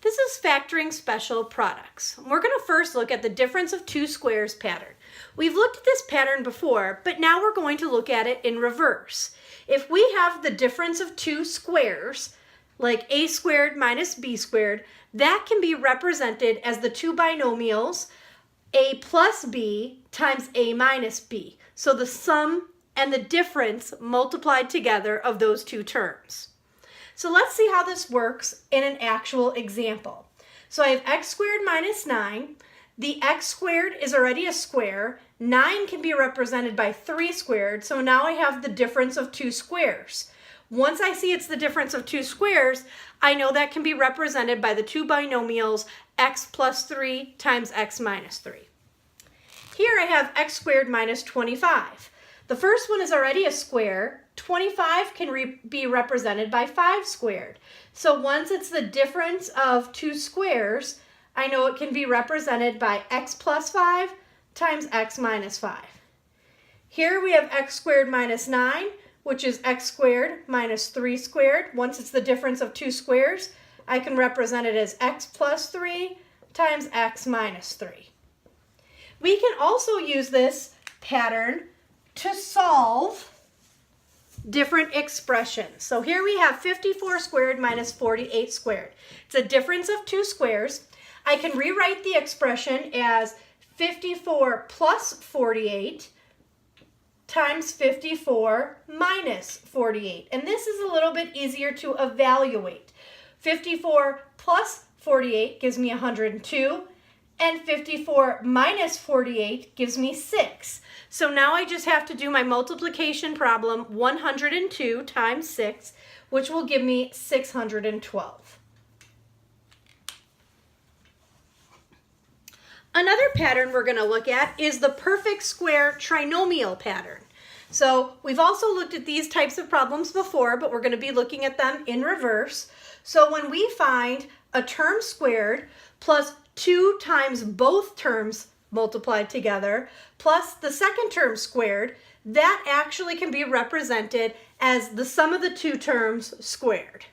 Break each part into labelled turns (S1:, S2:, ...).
S1: This is factoring special products. We're going to first look at the difference of two squares pattern. We've looked at this pattern before, but now we're going to look at it in reverse. If we have the difference of two squares, like a squared minus b squared, that can be represented as the two binomials a plus b times a minus b. So the sum and the difference multiplied together of those two terms. So let's see how this works in an actual example. So I have x squared minus 9. The x squared is already a square. 9 can be represented by 3 squared, so now I have the difference of two squares. Once I see it's the difference of two squares, I know that can be represented by the two binomials x plus 3 times x minus 3. Here I have x squared minus 25. The first one is already a square. 25 can be represented by 5 squared. So once it's the difference of two squares, I know it can be represented by x plus 5 times x minus 5. Here we have x squared minus 9, which is x squared minus 3 squared. Once it's the difference of two squares, I can represent it as x plus 3 times x minus 3. We can also use this pattern to solve different expressions. So here we have 54 squared minus 48 squared. It's a difference of two squares. I can rewrite the expression as 54 plus 48 times 54 minus 48. And this is a little bit easier to evaluate. 54 plus 48 gives me 102. And 54 minus 48 gives me 6. So now I just have to do my multiplication problem, 102 times 6, which will give me 612. Another pattern we're going to look at is the perfect square trinomial pattern. So we've also looked at these types of problems before, but we're going to be looking at them in reverse. So when we find a term squared plus 2 times both terms multiplied together, plus the second term squared, that actually can be represented as the sum of the two terms squared.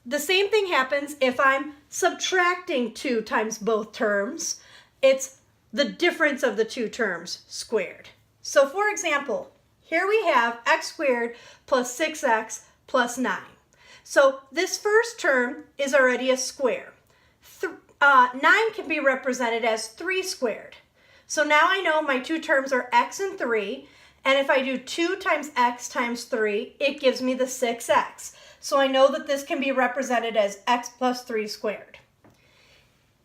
S1: The same thing happens if I'm subtracting 2 times both terms. It's the difference of the two terms squared. So for example, here we have x squared plus 6x plus 9. So this first term is already a square. 9 can be represented as 3 squared. So now I know my two terms are x and 3, and if I do 2 times x times 3, it gives me the 6x. So I know that this can be represented as x plus 3 squared.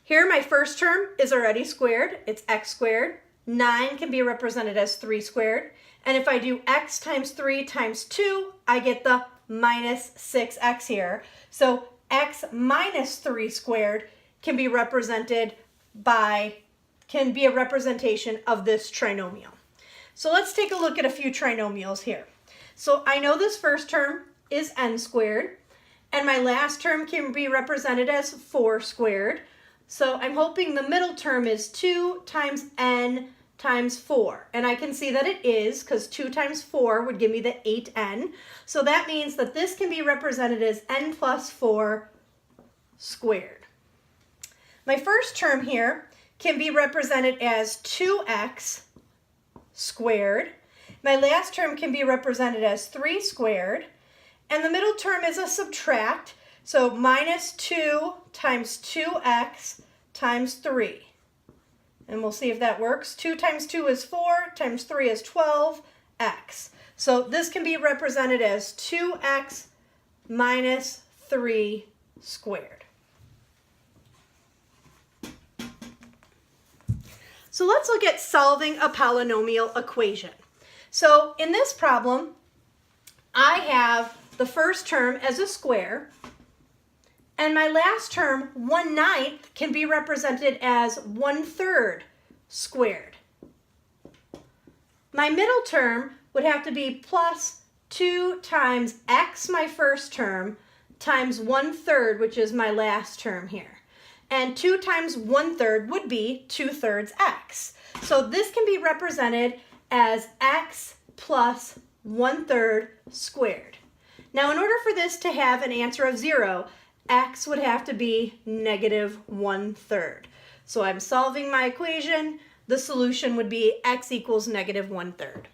S1: Here my first term is already squared, it's x squared. 9 can be represented as 3 squared, and if I do x times 3 times 2, I get the minus 6x here. So x minus 3 squared can be a representation of this trinomial. So let's take a look at a few trinomials here. So I know this first term is n squared, and my last term can be represented as 4 squared. So I'm hoping the middle term is 2 times n times 4. And I can see that it is, because 2 times 4 would give me the 8n. So that means that this can be represented as n plus 4 squared. My first term here can be represented as 2x squared. My last term can be represented as 3 squared. And the middle term is a subtract. So minus 2 times 2x times 3. And we'll see if that works. 2 times 2 is 4, times 3 is 12x. So this can be represented as 2x minus 3 squared. So let's look at solving a polynomial equation. So in this problem, I have the first term as a square, and my last term, 1/9, can be represented as 1/3 squared. My middle term would have to be plus 2 times x, my first term, times 1/3, which is my last term here. And 2 times 1/3 would be 2/3 x. So this can be represented as x plus 1/3 squared. Now in order for this to have an answer of 0, x would have to be negative 1/3. So I'm solving my equation. The solution would be x equals negative 1/3.